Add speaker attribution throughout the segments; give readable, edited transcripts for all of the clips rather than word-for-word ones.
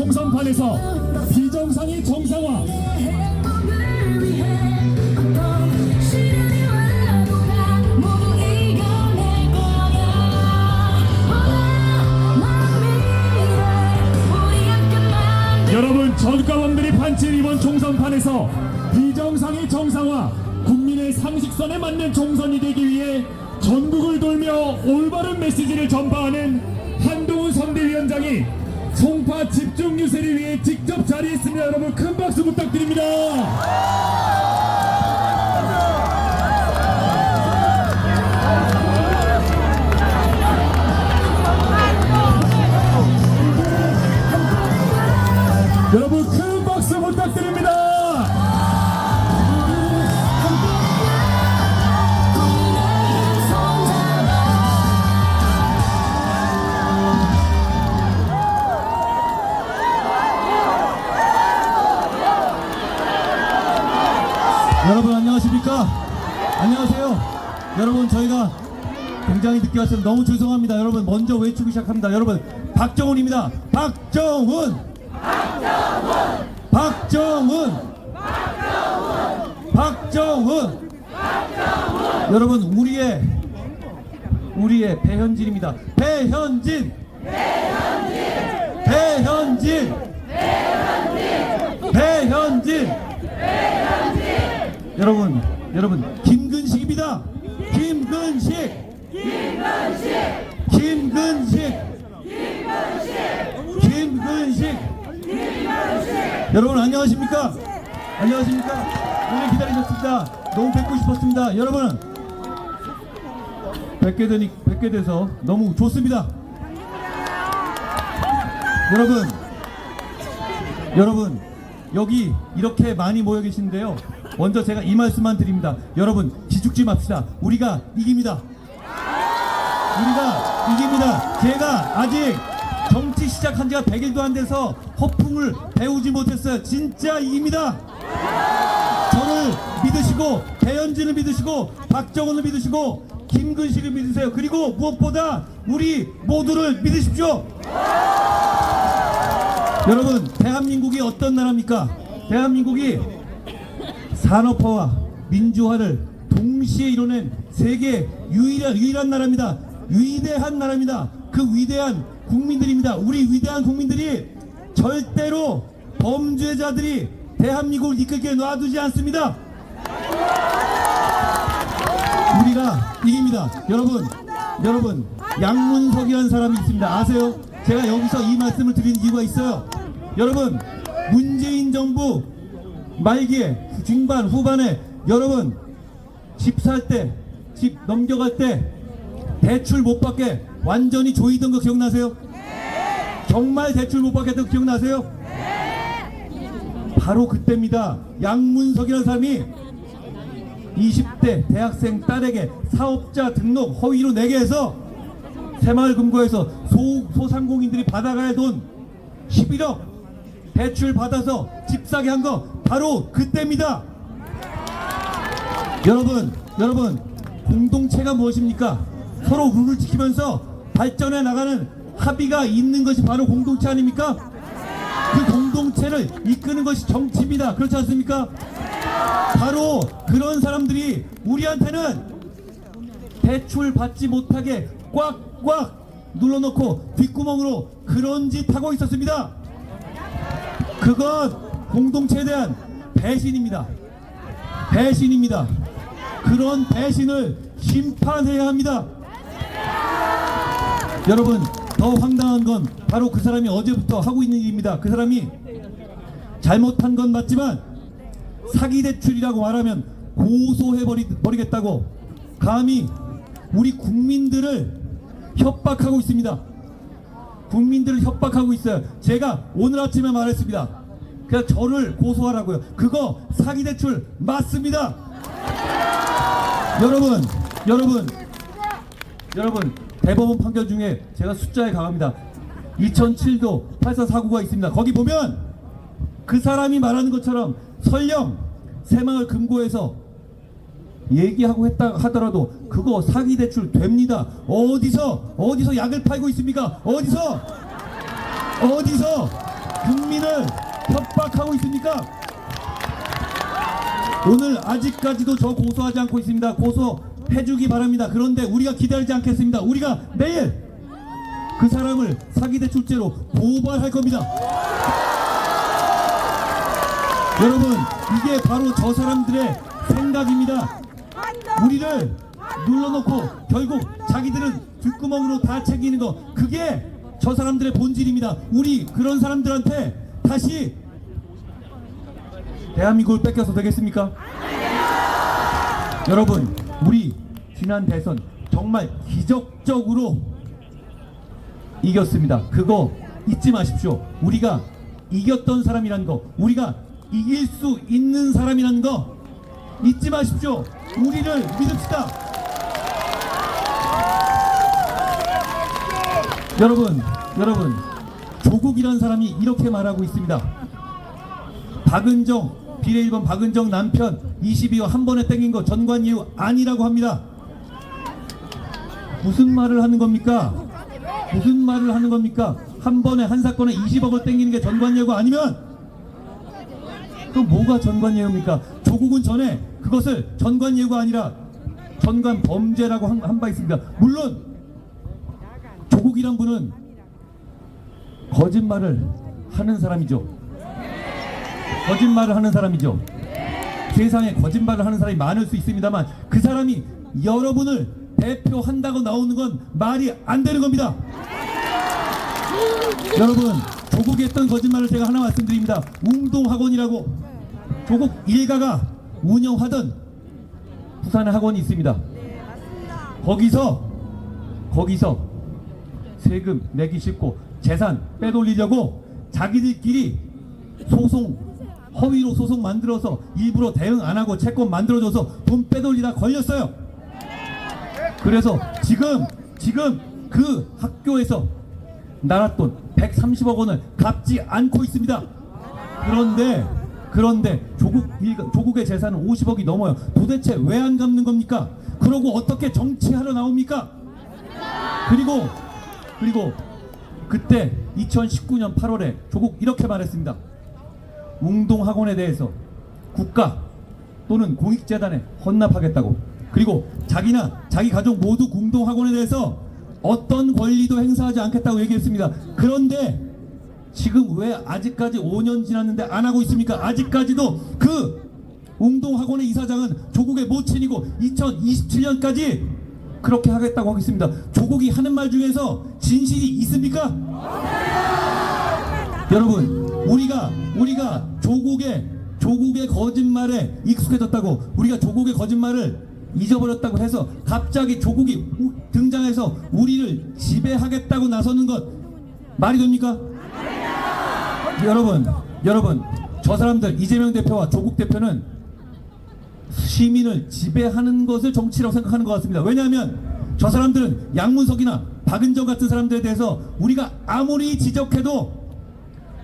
Speaker 1: 총선판에서 비정상이 정상화, 여러분, 전가원들이 판칠 이번 총선판에서 비정상이 정상화, 국민의 상식선에 맞는 총선이 되기 위해 전국을 돌며 올바른 메시지를 전파하는 한동훈 선대위원장이 송파 집중 유세를 위해 직접 자리했습니다. 여러분, 큰 박수 부탁드립니다. 여러분, 큰 박수 부탁드립니다.
Speaker 2: 여러분 안녕하십니까? 안녕하세요. 여러분, 저희가 굉장히 늦게 왔어요. 너무 죄송합니다. 여러분, 먼저 외치기 시작합니다. 여러분, 박정훈입니다. 박정훈! 박정훈! 박정훈! 여러분, 우리의 배현진입니다. 배현진! 배현진! 배현진! 여러분, 김근식입니다. 김근식! 여러분 안녕하십니까? 오늘 기다리셨습니다. 너무 뵙고 싶었습니다. 여러분, 뵙게 돼서 너무 좋습니다. 여러분, 여기 이렇게 많이 모여 계시는데요. 먼저 제가 이 말씀만 드립니다. 여러분, 기죽지 맙시다. 우리가 이깁니다. 제가 아직 정치 시작한 지가 100일도 안 돼서 허풍을 배우지 못했어요. 진짜 이깁니다. 저를 믿으시고, 배현진을 믿으시고, 박정훈을 믿으시고, 김근식을 믿으세요. 그리고 무엇보다 우리 모두를 믿으십시오. 여러분, 대한민국이 어떤 나라입니까? 대한민국이 산업화와 민주화를 동시에 이뤄낸 세계 유일한 나라입니다. 위대한 나라입니다. 그 위대한 국민들입니다. 우리 위대한 국민들이 절대로 범죄자들이 대한민국을 이끌게 놔두지 않습니다. 우리가 이깁니다. 여러분, 양문석이라는 사람이 있습니다. 아세요? 제가 여기서 이 말씀을 드리는 이유가 있어요. 여러분, 문재인 정부 말기에, 중반, 후반에 여러분, 집 살 때, 집 넘겨갈 때 대출 못 받게 완전히 조이던 거 기억나세요? 정말 대출 못 받게 했던 거 기억나세요? 바로 그때입니다. 양문석이라는 사람이 20대 대학생 딸에게 사업자 등록 허위로 내게 해서 새마을금고에서 소상공인들이 받아가야 할 돈 11억 대출 받아서 집 사게 한 거 바로 그때입니다. 여러분, 공동체가 무엇입니까? 서로 룰을 지키면서 발전해 나가는 합의가 있는 것이 바로 공동체 아닙니까? 그 공동체를 이끄는 것이 정치입니다. 그렇지 않습니까? 바로 그런 사람들이 우리한테는 대출 받지 못하게 꽉꽉 눌러놓고 뒷구멍으로 그런 짓 하고 있었습니다. 그건 공동체에 대한 배신입니다. 그런 배신을 심판해야 합니다. 여러분, 더 황당한 건 바로 그 사람이 어제부터 하고 있는 일입니다. 그 사람이 잘못한 건 맞지만 사기 대출이라고 말하면 고소해버리겠다고 감히 우리 국민들을 협박하고 있습니다. 국민들을 협박하고 있어요. 제가 오늘 아침에 말했습니다. 그냥 저를 고소하라고요. 그거 사기 대출 맞습니다. 여러분, 대법원 판결 중에 제가 숫자에 강합니다. 2007도 8449가 있습니다. 거기 보면 그 사람이 말하는 것처럼 설령 새마을금고에서 얘기하고 했다 하더라도 그거 사기 대출 됩니다. 어디서 약을 팔고 있습니까? 어디서 국민을 협박하고 있습니까? 오늘 아직까지도 저 고소하지 않고 있습니다. 고소해주기 바랍니다. 그런데 우리가 기다리지 않겠습니다. 우리가 내일 그 사람을 사기대출죄로 고발할 겁니다. 여러분, 이게 바로 저 사람들의 생각입니다. 우리를 눌러놓고 결국 자기들은 뒷구멍으로 다 챙기는 거, 그게 저 사람들의 본질입니다. 우리 그런 사람들한테 다시 대한민국을 뺏겨서 되겠습니까? 여러분, 우리 지난 대선 정말 기적적으로 이겼습니다. 그거 잊지 마십시오. 우리가 이겼던 사람이라는 거, 우리가 이길 수 있는 사람이라는 거 잊지 마십시오. 우리를 믿읍시다. 여러분, 조국이라는 사람이 이렇게 말하고 있습니다. 박은정, 비례 1번 박은정 남편 22호 한 번에 땡긴 거 전관예우 아니라고 합니다. 무슨 말을 하는 겁니까? 무슨 말을 하는 겁니까? 한 번에 한 사건에 20억을 땡기는 게 전관예우가 아니면 또 뭐가 전관예우입니까? 조국은 전에 그것을 전관예우가 아니라 전관범죄라고 한 바 있습니다. 물론 조국이란 분은 거짓말을 하는 사람이죠. 거짓말을 하는 사람이죠. 세상에 거짓말을 하는 사람이 많을 수 있습니다만 그 사람이 여러분을 대표한다고 나오는 건 말이 안 되는 겁니다. 여러분, 조국이 했던 거짓말을 제가 하나 말씀드립니다. 웅동학원이라고 조국 일가가 운영하던 부산에 학원이 있습니다. 거기서 세금 내기 싫고 재산 빼돌리려고 자기들끼리 허위로 소송 만들어서 일부러 대응 안 하고 채권 만들어줘서 돈 빼돌리다 걸렸어요. 그래서 지금 그 학교에서 나랏돈 130억 원을 갚지 않고 있습니다. 그런데 조국의 재산은 50억이 넘어요. 도대체 왜 안 갚는 겁니까? 그러고 어떻게 정치하러 나옵니까? 그리고 그때 2019년 8월에 조국 이렇게 말했습니다. 웅동학원에 대해서 국가 또는 공익재단에 헌납하겠다고. 그리고 자기나 자기 가족 모두 웅동학원에 대해서 어떤 권리도 행사하지 않겠다고 얘기했습니다. 그런데 지금 왜 아직까지 5년 지났는데 안 하고 있습니까? 아직까지도 그 웅동학원의 이사장은 조국의 모친이고 2027년까지 그렇게 하겠다고 하고 있습니다. 조국이 하는 말 중에서 진실이 있습니까? 여러분, 우리가 조국의 거짓말에 익숙해졌다고, 우리가 조국의 거짓말을 잊어버렸다고 해서 갑자기 조국이 등장해서 우리를 지배하겠다고 나서는 것 말이 됩니까? 여러분, 저 사람들 이재명 대표와 조국 대표는 시민을 지배하는 것을 정치라고 생각하는 것 같습니다. 왜냐하면 저 사람들은 양문석이나 박은정 같은 사람들에 대해서 우리가 아무리 지적해도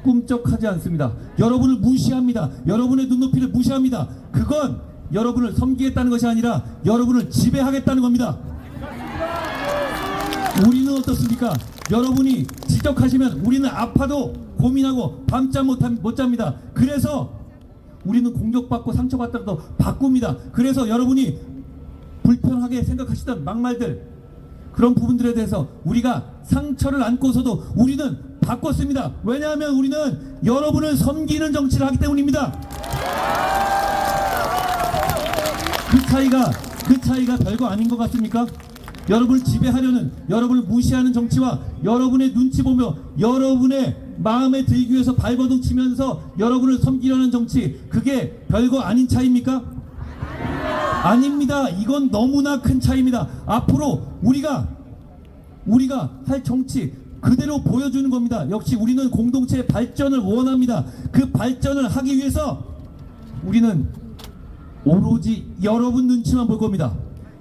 Speaker 2: 꿈쩍하지 않습니다. 여러분을 무시합니다. 여러분의 눈높이를 무시합니다. 그건 여러분을 섬기겠다는 것이 아니라 여러분을 지배하겠다는 겁니다. 우리는 어떻습니까? 여러분이 지적하시면 우리는 아파도 고민하고 밤잠 못 잡니다. 그래서 우리는 공격받고 상처받더라도 바꿉니다. 그래서 여러분이 불편하게 생각하시던 막말들, 그런 부분들에 대해서 우리가 상처를 안고서도 우리는 바꿨습니다. 왜냐하면 우리는 여러분을 섬기는 정치를 하기 때문입니다. 그 차이가 별거 아닌 것 같습니까? 여러분을 지배하려는, 여러분을 무시하는 정치와 여러분의 눈치 보며 여러분의 마음에 들기 위해서 발버둥 치면서 여러분을 섬기려는 정치, 그게 별거 아닌 차이입니까? 아닙니다. 이건 너무나 큰 차이입니다. 앞으로 우리가 할 정치 그대로 보여주는 겁니다. 역시 우리는 공동체의 발전을 원합니다. 그 발전을 하기 위해서 우리는 오로지 여러분 눈치만 볼 겁니다.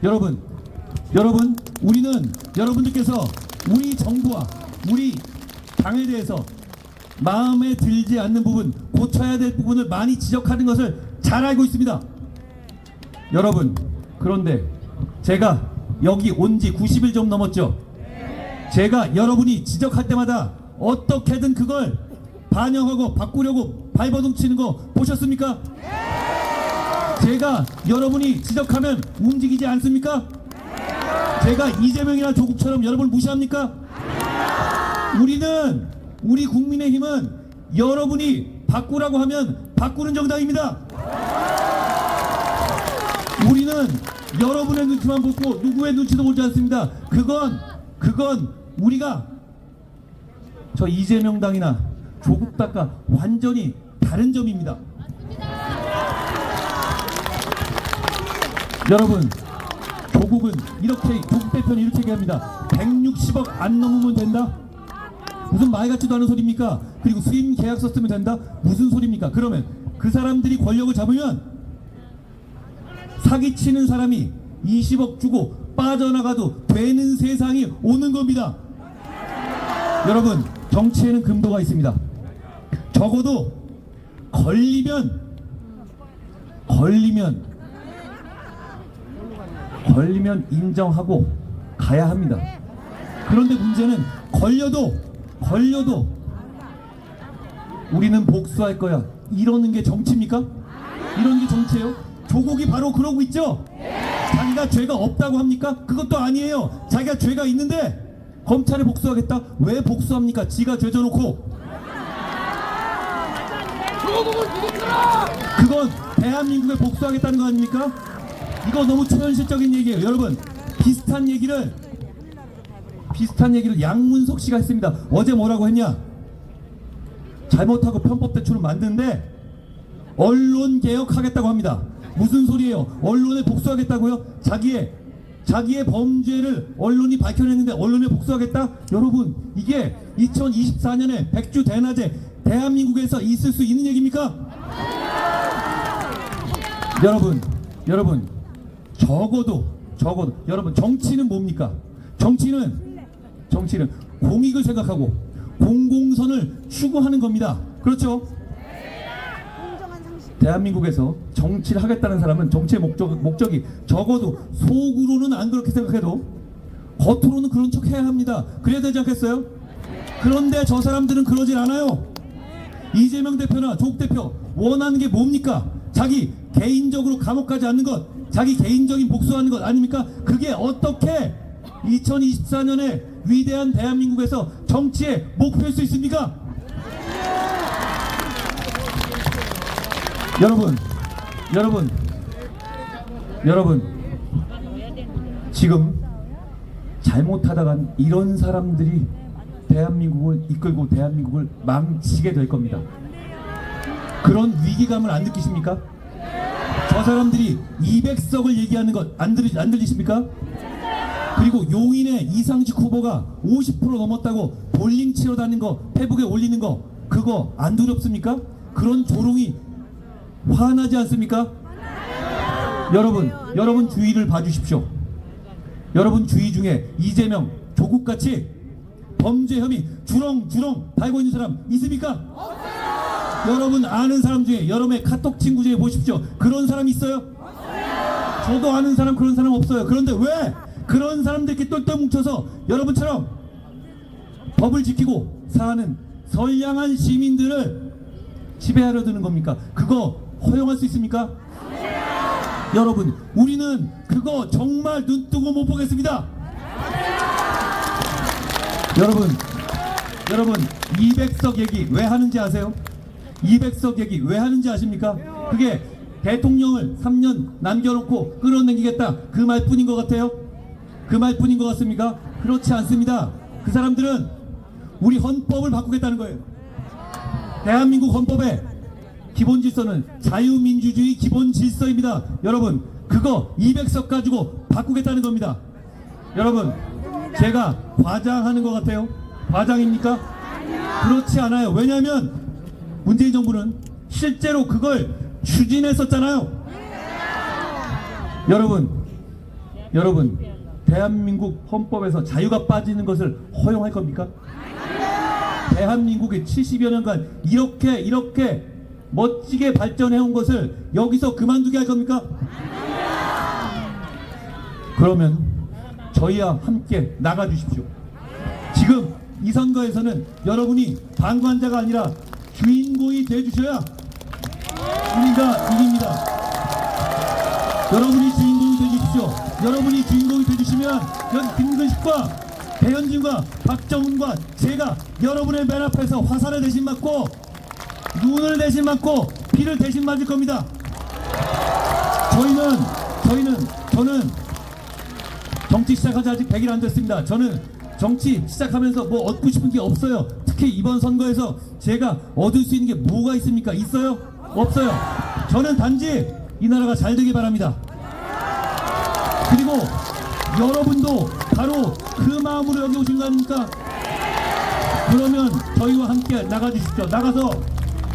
Speaker 2: 여러분, 우리는 여러분들께서 우리 정부와 우리 당에 대해서 마음에 들지 않는 부분, 고쳐야 될 부분을 많이 지적하는 것을 잘 알고 있습니다. 여러분, 그런데 제가 여기 온 지 90일 좀 넘었죠. 제가 여러분이 지적할 때마다 어떻게든 그걸 반영하고 바꾸려고 발버둥 치는 거 보셨습니까? 제가 여러분이 지적하면 움직이지 않습니까? 제가 이재명이나 조국처럼 여러분을 무시합니까? 우리 국민의힘은 여러분이 바꾸라고 하면 바꾸는 정당입니다. 우리는 여러분의 눈치만 보고 누구의 눈치도 보지 않습니다. 그건 우리가 저 이재명당이나 조국당과 완전히 다른 점입니다. 여러분, 조국 대표는 이렇게 얘기합니다. 160억 안 넘으면 된다? 무슨 말 같지도 않은 소리입니까? 그리고 수임 계약서 쓰면 된다? 무슨 소리입니까? 그러면 그 사람들이 권력을 잡으면 사기치는 사람이 20억 주고 빠져나가도 되는 세상이 오는 겁니다. 여러분, 정치에는 금도가 있습니다. 적어도 걸리면 인정하고 가야 합니다. 그런데 문제는 걸려도 우리는 복수할 거야, 이러는 게 정치입니까? 이러는 게 정치예요? 조국이 바로 그러고 있죠? 자기가 죄가 없다고 합니까? 그것도 아니에요. 자기가 죄가 있는데 검찰에 복수하겠다? 왜 복수합니까? 지가 죄 져놓고. 그건 대한민국에 복수하겠다는 거 아닙니까? 이거 너무 초현실적인 얘기예요. 여러분, 비슷한 얘기를 양문석 씨가 했습니다. 어제 뭐라고 했냐? 잘못하고 편법 대출을 만드는데 언론 개혁하겠다고 합니다. 무슨 소리예요? 언론에 복수하겠다고요? 자기의 범죄를 언론이 밝혀냈는데 언론에 복수하겠다? 여러분, 이게 2024년에 백주 대낮에 대한민국에서 있을 수 있는 얘기입니까? 여러분, 적어도 여러분, 정치는 뭡니까? 정치는 공익을 생각하고 공공선을 추구하는 겁니다. 그렇죠? 대한민국에서 정치를 하겠다는 사람은 정치의 목적이 적어도 속으로는 안 그렇게 생각해도 겉으로는 그런 척 해야 합니다. 그래야 되지 않겠어요? 그런데 저 사람들은 그러질 않아요. 이재명 대표나 조국 대표 원하는 게 뭡니까? 자기 개인적으로 감옥 가지 않는 것, 자기 개인적인 복수하는 것 아닙니까? 그게 어떻게 2024년에 위대한 대한민국에서 정치의 목표일 수 있습니까? 여러분, 지금 잘못하다간 이런 사람들이 대한민국을 이끌고 대한민국을 망치게 될 겁니다. 그런 위기감을 안 느끼십니까? 저 사람들이 200석을 얘기하는 것 안 들리십니까? 그리고 용인의 이상직 후보가 50% 넘었다고 볼링 치러 다니는 거 페북에 올리는 거, 그거 안 두렵습니까? 그런 조롱이 화나지 않습니까? 여러분 주위를 봐주십시오. 여러분 주위 중에 이재명, 조국같이 범죄 혐의 주렁주렁 달고 있는 사람 있습니까? 여러분 아는 사람 중에, 여러분의 카톡 친구 중에 보십시오. 그런 사람 있어요? 저도 아는 사람, 그런 사람 없어요. 그런데 왜 그런 사람들끼리 똘똘 뭉쳐서 여러분처럼 법을 지키고 사는 선량한 시민들을 지배하려 드는 겁니까? 그거 허용할 수 있습니까? 여러분, 우리는 그거 정말 눈뜨고 못 보겠습니다. 여러분 200석 얘기 왜 하는지 아세요? 200석 얘기 왜 하는지 아십니까? 그게 대통령을 3년 남겨놓고 끌어당기겠다, 그 말뿐인 것 같아요? 그 말뿐인 것 같습니까? 그렇지 않습니다. 그 사람들은 우리 헌법을 바꾸겠다는 거예요. 대한민국 헌법의 기본 질서는 자유민주주의 기본 질서입니다. 여러분, 그거 200석 가지고 바꾸겠다는 겁니다. 여러분, 제가 과장하는 것 같아요? 과장입니까? 그렇지 않아요. 왜냐하면 문재인 정부는 실제로 그걸 추진했었잖아요. 여러분, 대한민국 헌법에서 자유가 빠지는 것을 허용할 겁니까? 대한민국이 70여 년간 이렇게 멋지게 발전해온 것을 여기서 그만두게 할 겁니까? 그러면 저희와 함께 나가주십시오. 지금 이 선거에서는 여러분이 방관자가 아니라 주인공이 돼주셔야 우리가 이깁니다. 여러분이 주인공이 되주십시오. 여러분이 주인공이 되주시면 여기 김근식과 배현진과 박정훈과 제가 여러분의 맨 앞에서 화살을 대신 맞고 눈을 대신 맞고 피를 대신 맞을 겁니다. 저는 정치 시작하지 아직 100일 안 됐습니다. 저는 정치 시작하면서 뭐 얻고 싶은 게 없어요. 특히 이번 선거에서 제가 얻을 수 있는 게 뭐가 있습니까? 있어요? 없어요. 저는 단지 이 나라가 잘 되길 바랍니다. 그리고 여러분도 바로 그 마음으로 여기 오신 거 아닙니까? 그러면 저희와 함께 나가주십시오. 나가서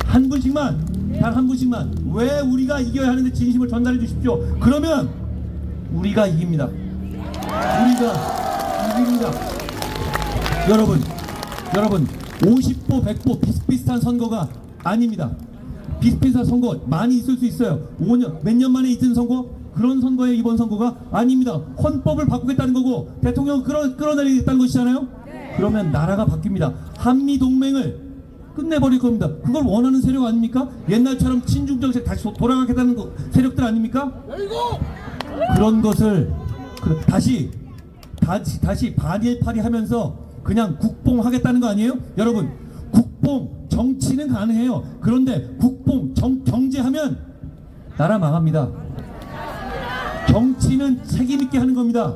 Speaker 2: 한 분씩만, 단 한 분씩만 왜 우리가 이겨야 하는데 진심을 전달해 주십시오. 그러면 우리가 이깁니다. 우리가 이깁니다. 여러분 50보 100보 비슷비슷한 선거가 아닙니다. 비슷비슷한 선거 많이 있을 수 있어요. 5년 몇 년 만에 있던 선거, 그런 선거에 이번 선거가 아닙니다. 헌법을 바꾸겠다는 거고 대통령 끌어내리겠다는 것이잖아요. 그러면 나라가 바뀝니다. 한미 동맹을 끝내버릴 겁니다. 그걸 원하는 세력 아닙니까? 옛날처럼 친중 정책 다시 돌아가겠다는 세력들 아닙니까? 그런 것을 다시 반일파리 하면서 그냥 국뽕하겠다는 거 아니에요? 여러분, 국뽕 정치는 가능해요. 그런데 국뽕 경제하면 나라 망합니다. 정치는 책임 있게 하는 겁니다.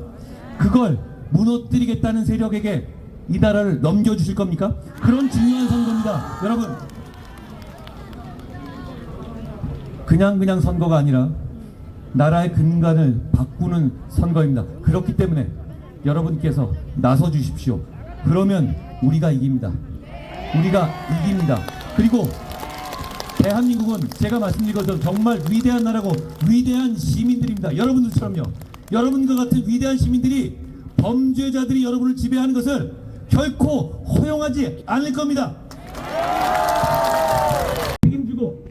Speaker 2: 그걸 무너뜨리겠다는 세력에게 이 나라를 넘겨주실 겁니까? 그런 중요한 선거입니다. 여러분, 그냥 선거가 아니라 나라의 근간을 바꾸는 선거입니다. 그렇기 때문에 여러분께서 나서 주십시오. 그러면 우리가 이깁니다. 우리가 이깁니다. 그리고 대한민국은 제가 말씀드린 것처럼 정말 위대한 나라고 위대한 시민들입니다. 여러분들처럼요. 여러분과 같은 위대한 시민들이 범죄자들이 여러분을 지배하는 것을 결코 허용하지 않을 겁니다. 책임지고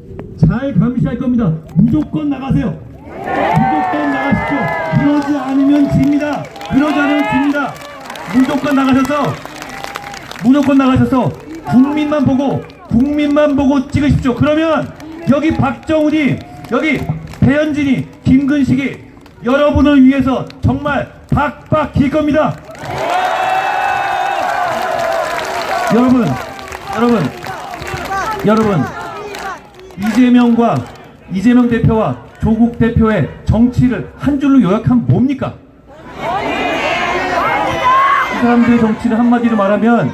Speaker 2: 잘 감시할 겁니다. 무조건 나가세요. 무조건 나가십시오. 그러지 않으면 집니다. 그러지 않으면 집니다. 무조건 나가셔서 국민만 보고 찍으십시오. 그러면 여기 박정훈이, 여기 배현진이, 김근식이 여러분을 위해서 정말 박박 길 겁니다. 여러분, 이재명 대표와 조국 대표의 정치를 한 줄로 요약하면 뭡니까? 이 사람들의 정치를 한마디로 말하면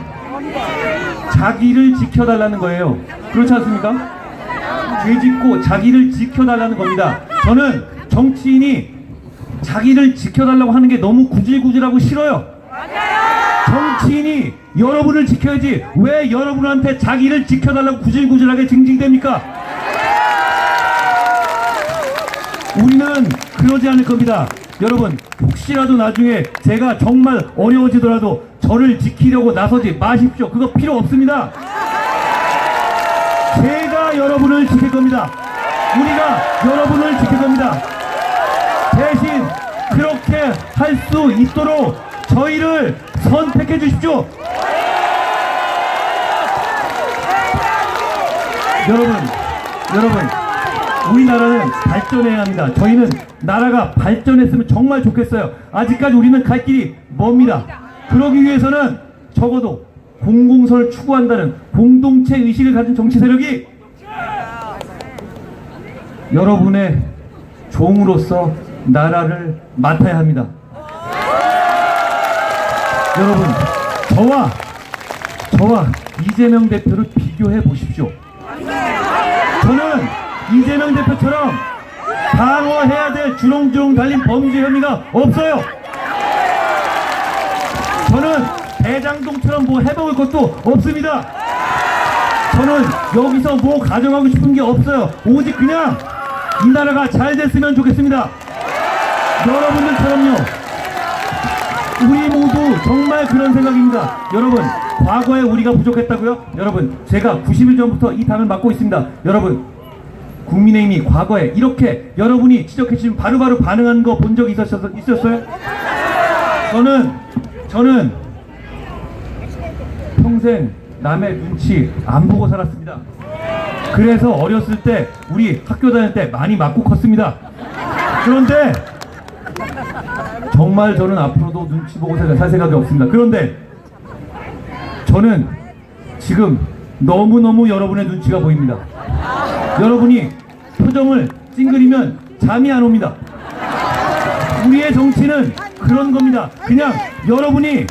Speaker 2: 자기를 지켜달라는 거예요. 그렇지 않습니까? 죄짓고 자기를 지켜달라는 겁니다. 저는 정치인이 자기를 지켜달라고 하는 게 너무 구질구질하고 싫어요. 정치인이 여러분을 지켜야지 왜 여러분한테 자기를 지켜달라고 구질구질하게 징징댑니까? 우리는 그러지 않을 겁니다. 여러분, 혹시라도 나중에 제가 정말 어려워지더라도 저를 지키려고 나서지 마십시오. 그거 필요 없습니다. 제가 여러분을 지킬 겁니다. 우리가 여러분을 지킬 겁니다. 대신 그렇게 할 수 있도록 저희를 선택해 주십시오. 여러분, 우리나라는 발전해야 합니다. 저희는 나라가 발전했으면 정말 좋겠어요. 아직까지 우리는 갈 길이 멉니다. 그러기 위해서는 적어도 공공선을 추구한다는 공동체 의식을 가진 정치 세력이 여러분의 종으로서 나라를 맡아야 합니다. 여러분, 저와 이재명 대표를 비교해 보십시오. 저는 이재명 대표처럼 방어해야 될 주렁주렁 달린 범죄 혐의가 없어요. 저는 대장동처럼 뭐 해먹을 것도 없습니다. 저는 여기서 뭐 가져가고 싶은 게 없어요. 오직 그냥 이 나라가 잘 됐으면 좋겠습니다. 여러분들처럼요. 우리 모두 정말 그런 생각입니다. 여러분, 과거에 우리가 부족했다고요? 여러분, 제가 90일 전부터 이 당을 맡고 있습니다. 여러분, 국민의힘이 과거에 이렇게 여러분이 지적해 주신 바로바로 반응한 거 본 적 있었어요? 저는 평생 남의 눈치 안 보고 살았습니다. 그래서 어렸을 때 우리 학교 다닐 때 많이 맞고 컸습니다. 그런데 정말 저는 앞으로도 눈치 보고 살 생각이 없습니다. 그런데 저는 지금 너무너무 여러분의 눈치가 보입니다. 여러분이 표정을 찡그리면 잠이 안 옵니다. 우리의 정치는 그런 겁니다. 그냥 여러분이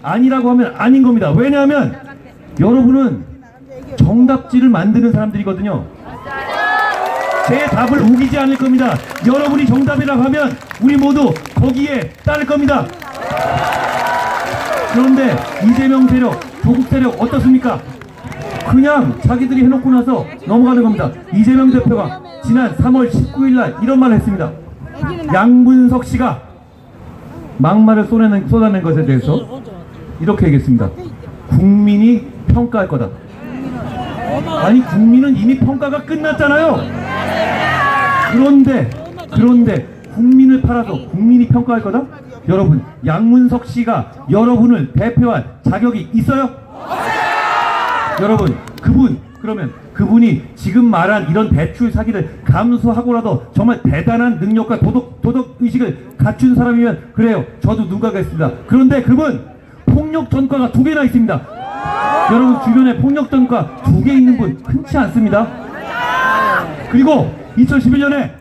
Speaker 2: 아니라고 하면 아닌 겁니다. 왜냐하면 여러분은 정답지를 만드는 사람들이거든요. 제 답을 우기지 않을 겁니다. 여러분이 정답이라고 하면 우리 모두 거기에 따를 겁니다. 그런데 이재명 세력, 조국 세력 어떻습니까? 그냥 자기들이 해놓고 나서 넘어가는 겁니다. 이재명 대표가 지난 3월 19일 날 이런 말을 했습니다. 양문석 씨가 막말을 쏟아낸 것에 대해서 이렇게 얘기했습니다. 국민이 평가할 거다. 아니, 국민은 이미 평가가 끝났잖아요. 그런데 국민을 팔아서 국민이 평가할 거다? 여러분, 양문석 씨가 여러분을 대표할 자격이 있어요? 여러분, 그분이 지금 말한 이런 대출 사기를 감수하고라도 정말 대단한 능력과 도덕 의식을 갖춘 사람이면 그래요, 저도 눈 가겠습니다. 그런데 그분 폭력 전과가 2개나 있습니다. 여러분, 주변에 폭력 전과 2개 있는 분 흔치 않습니다. 그리고 2011년에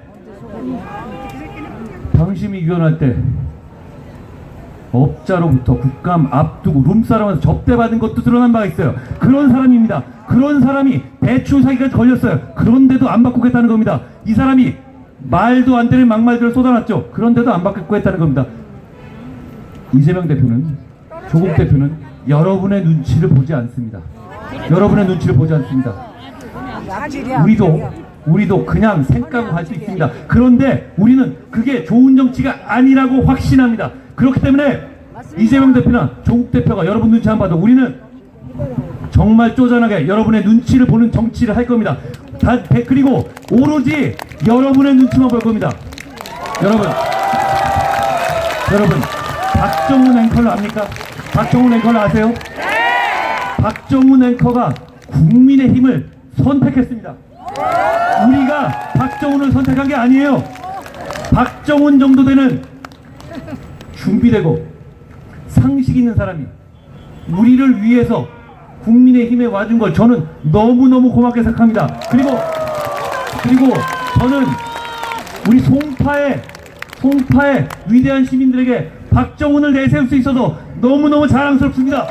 Speaker 2: 방심이 유연할 때 업자로부터 국감 앞두고 룸사롱에서 접대받은 것도 드러난 바가 있어요. 그런 사람입니다. 그런 사람이 대출 사기까지 걸렸어요. 그런데도 안 바꾸겠다는 겁니다. 이 사람이 말도 안 되는 막말들을 쏟아놨죠. 그런데도 안 바꾸겠다는 겁니다. 이재명 대표는, 조국 대표는 여러분의 눈치를 보지 않습니다. 여러분의 눈치를 보지 않습니다. 우리도 그냥 생각하고 할 수 있습니다. 그런데 우리는 그게 좋은 정치가 아니라고 확신합니다. 그렇기 때문에 이재명 대표나 조국 대표가 여러분 눈치 안 봐도 우리는 정말 쪼잔하게 여러분의 눈치를 보는 정치를 할 겁니다. 그리고 오로지 여러분의 눈치만 볼 겁니다. 여러분, 박정훈 앵커를 압니까? 박정훈 앵커를 아세요? 네! 박정훈 앵커가 국민의힘을 선택했습니다. 우리가 박정훈을 선택한 게 아니에요. 박정훈 정도 되는 준비되고 상식 있는 사람이 우리를 위해서 국민의힘에 와준 걸 저는 너무너무 고맙게 생각합니다. 그리고 저는 우리 송파의 위대한 시민들에게 박정훈을 내세울 수 있어서 너무너무 자랑스럽습니다.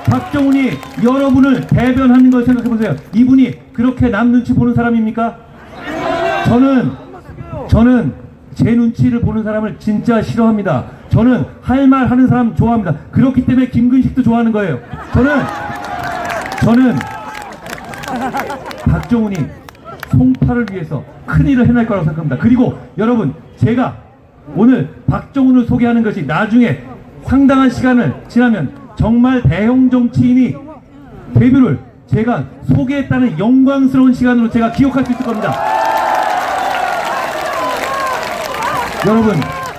Speaker 2: 박정훈이 여러분을 대변하는 걸 생각해보세요. 이분이 그렇게 남 눈치 보는 사람입니까? 저는 제 눈치를 보는 사람을 진짜 싫어합니다. 저는 할 말 하는 사람 좋아합니다. 그렇기 때문에 김근식도 좋아하는 거예요. 저는 박정훈이 송파를 위해서 큰일을 해낼 거라고 생각합니다. 그리고 여러분, 제가 오늘 박정훈을 소개하는 것이 나중에 상당한 시간을 지나면 정말 대형 정치인이 데뷔를 제가 소개했다는 영광스러운 시간으로 제가 기억할 수 있을 겁니다. 여러분,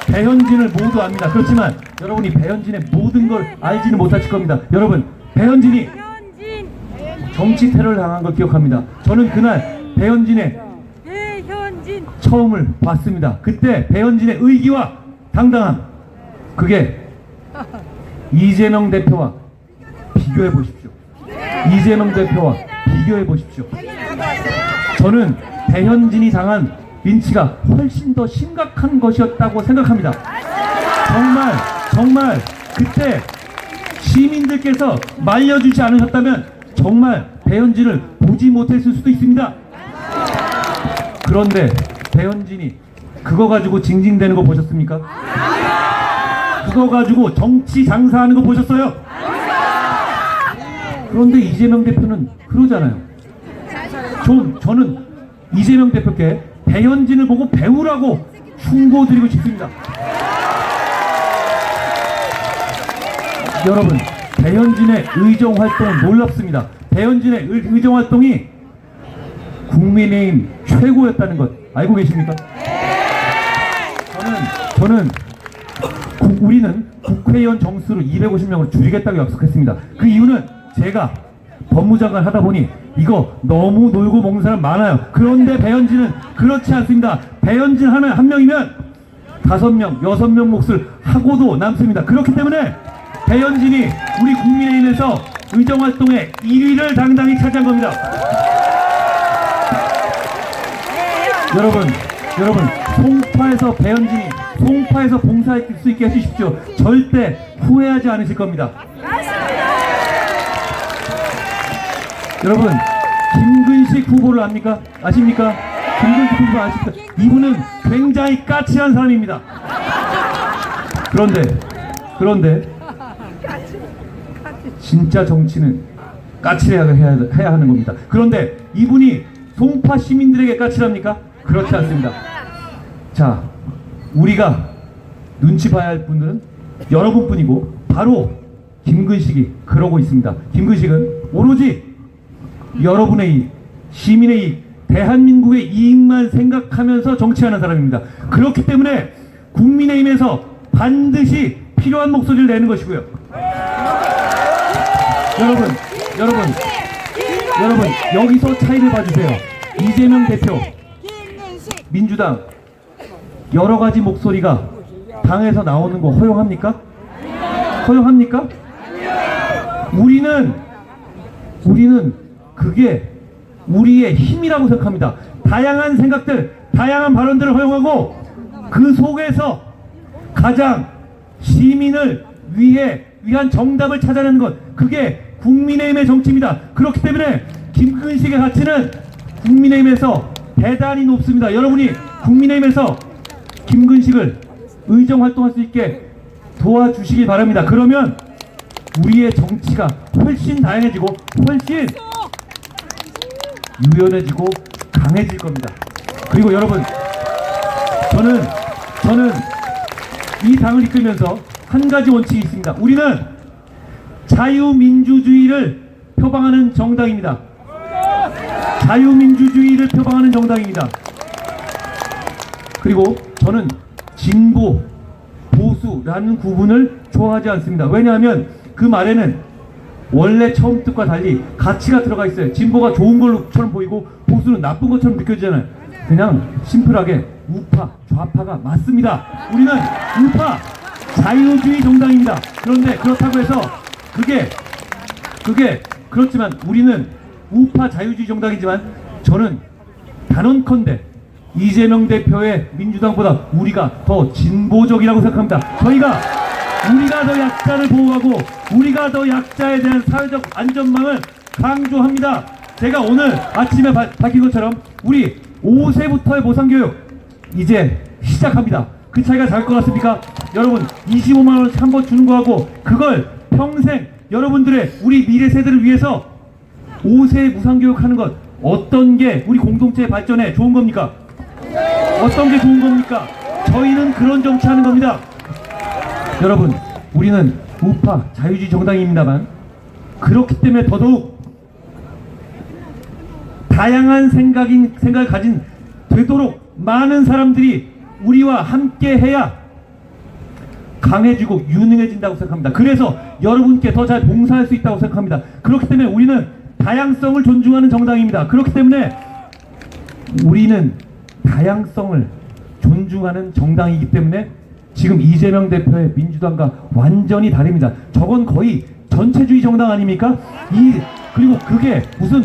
Speaker 2: 배현진을 모두 압니다. 그렇지만 여러분이 배현진의 모든 걸 알지는 못하실 겁니다. 여러분, 배현진이 정치 테러를 당한 걸 기억합니다. 저는 그날 배현진의 처음을 봤습니다. 그때 배현진의 의기와 당당함, 그게 이재명 대표와 비교해 보십시오. 이재명 대표와 비교해 보십시오. 저는 배현진이 당한 린치가 훨씬 더 심각한 것이었다고 생각합니다. 정말 그때 시민들께서 말려주지 않으셨다면 정말 배현진을 보지 못했을 수도 있습니다. 그런데 배현진이 그거 가지고 징징대는 거 보셨습니까? 그거 가지고 정치 장사하는 거 보셨어요? 그런데 이재명 대표는 그러잖아요. 저는 이재명 대표께 배현진을 보고 배우라고 충고드리고 싶습니다. 여러분, 배현진의 의정활동은 놀랍습니다. 배현진의 의정활동이 국민의힘 최고였다는 것 알고 계십니까? 우리는 국회의원 정수를 250명으로 줄이겠다고 약속했습니다. 그 이유는 제가 법무장관 하다 보니 이거 너무 놀고 먹는 사람 많아요. 그런데 배현진은 그렇지 않습니다. 배현진 하면 한 명이면 5명, 6명 몫을 하고도 남습니다. 그렇기 때문에 배현진이 우리 국민의힘에서 의정활동의 1위를 당당히 차지한 겁니다. 여러분, 송파에서 배현진이 송파에서 봉사할 수 있게 해주십시오. 절대 후회하지 않으실 겁니다. 여러분, 김근식 후보를 압니까? 아십니까? 김근식 후보 아십니까? 이분은 굉장히 까칠한 사람입니다. 그런데 진짜 정치는 까칠해야 해야 하는 겁니다. 그런데 이분이 송파 시민들에게 까칠합니까? 그렇지 않습니다. 자, 우리가 눈치 봐야 할 분들은 여러분뿐이고 바로 김근식이 그러고 있습니다. 김근식은 오로지 여러분의 이익, 시민의 이익, 대한민국의 이익만 생각하면서 정치하는 사람입니다. 그렇기 때문에 국민의힘에서 반드시 필요한 목소리를 내는 것이고요. 여러분, 여기서 차이를 봐주세요. 이재명 대표, 민주당, 여러 가지 목소리가 당에서 나오는 거 허용합니까? 허용합니까? 우리는 그게 우리의 힘이라고 생각합니다. 다양한 생각들, 다양한 발언들을 허용하고 그 속에서 가장 시민을 위한 정답을 찾아내는 것, 그게 국민의힘의 정치입니다. 그렇기 때문에 김근식의 가치는 국민의힘에서 대단히 높습니다. 여러분이 국민의힘에서 김근식을 의정 활동할 수 있게 도와주시기 바랍니다. 그러면 우리의 정치가 훨씬 다양해지고 훨씬 유연해지고 강해질 겁니다. 그리고 여러분, 저는 이 당을 이끌면서 한 가지 원칙이 있습니다. 우리는 자유민주주의를 표방하는 정당입니다. 자유민주주의를 표방하는 정당입니다. 그리고 저는 진보, 보수라는 구분을 좋아하지 않습니다. 왜냐하면 그 말에는 원래 처음 뜻과 달리 가치가 들어가 있어요. 진보가 좋은 걸로처럼 보이고 보수는 나쁜 것처럼 느껴지잖아요. 그냥 심플하게 우파, 좌파가 맞습니다. 우리는 우파, 자유주의 정당입니다. 그런데 그렇다고 해서 그게 그렇지만 우리는 우파 자유주의 정당이지만 저는 단언컨대 이재명 대표의 민주당보다 우리가 더 진보적이라고 생각합니다. 우리가 더 약자를 보호하고 우리가 더 약자에 대한 사회적 안전망을 강조합니다. 제가 오늘 아침에 밝힌 것처럼 우리 5세부터의 보상교육 이제 시작합니다. 그 차이가 작을 것 같습니까? 여러분, 25만원씩 한 번 주는 거하고 그걸 평생 여러분들의 우리 미래 세대를 위해서 5세 무상교육 하는 것, 어떤 게 우리 공동체 발전에 좋은 겁니까? 어떤 게 좋은 겁니까? 저희는 그런 정치하는 겁니다. 여러분, 우리는 우파 자유주의 정당입니다만 그렇기 때문에 더더욱 다양한 생각을 가진 되도록 많은 사람들이 우리와 함께 해야 강해지고 유능해진다고 생각합니다. 그래서 여러분께 더 잘 봉사할 수 있다고 생각합니다. 그렇기 때문에 우리는 다양성을 존중하는 정당입니다. 그렇기 때문에 우리는 다양성을 존중하는 정당이기 때문에 지금 이재명 대표의 민주당과 완전히 다릅니다. 저건 거의 전체주의 정당 아닙니까? 그리고 그게 무슨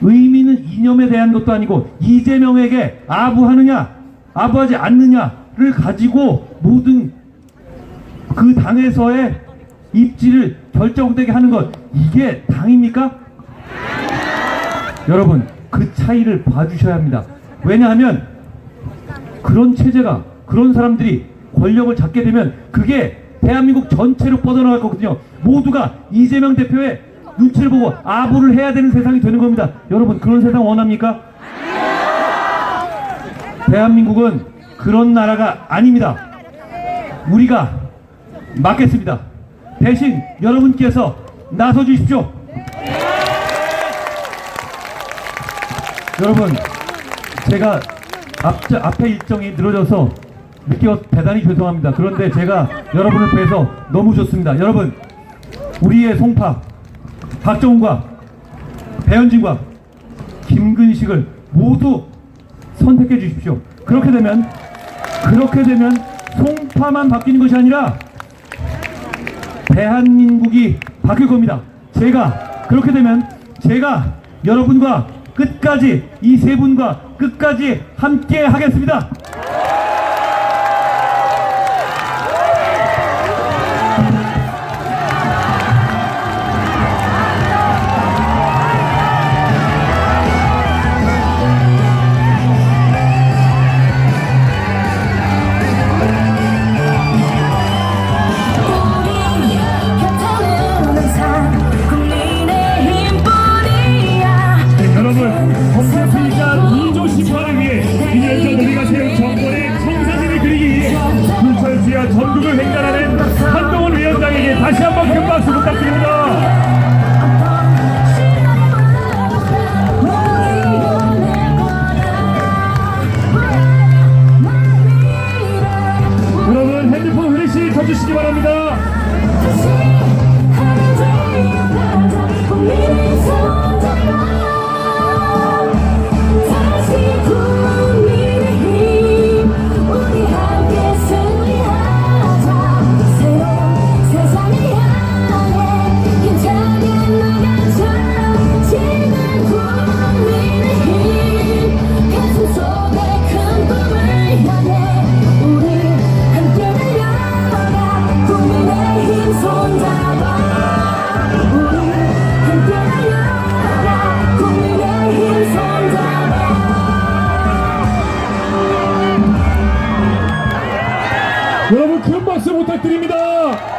Speaker 2: 의미는 이념에 대한 것도 아니고 이재명에게 아부하느냐 아부하지 않느냐를 가지고 모든 그 당에서의 입지를 결정되게 하는 것, 이게 당입니까? 여러분, 그 차이를 봐주셔야 합니다. 왜냐하면 그런 체제가, 그런 사람들이 권력을 잡게 되면 그게 대한민국 전체로 뻗어나갈 거거든요. 모두가 이재명 대표의 눈치를 보고 아부를 해야 되는 세상이 되는 겁니다. 여러분, 그런 세상 원합니까? 대한민국은 그런 나라가 아닙니다. 우리가 막겠습니다. 대신 여러분께서 나서 주십시오. 여러분, 제가 앞에 일정이 늘어져서 느껴 대단히 죄송합니다. 그런데 제가 여러분을 뵈서 너무 좋습니다. 여러분, 우리의 송파 박정훈과 배현진과 김근식을 모두 선택해 주십시오. 그렇게 되면 송파만 바뀌는 것이 아니라 대한민국이 바뀔 겁니다. 그렇게 되면 제가 여러분과 끝까지, 이 세 분과 끝까지 함께 하겠습니다.
Speaker 1: 여러분, 범죄피의자 이조 심판을 위해 이년전 우리가 세운 정권의 청사진을 그리기 위해 불철주야 전국을 횡단하는 한동훈 위원장에게 다시 한번 큰 박수 부탁드립니다. 여러분, 핸드폰 후레쉬 켜주시기 바랍니다. 여러분, 큰 박수 부탁드립니다.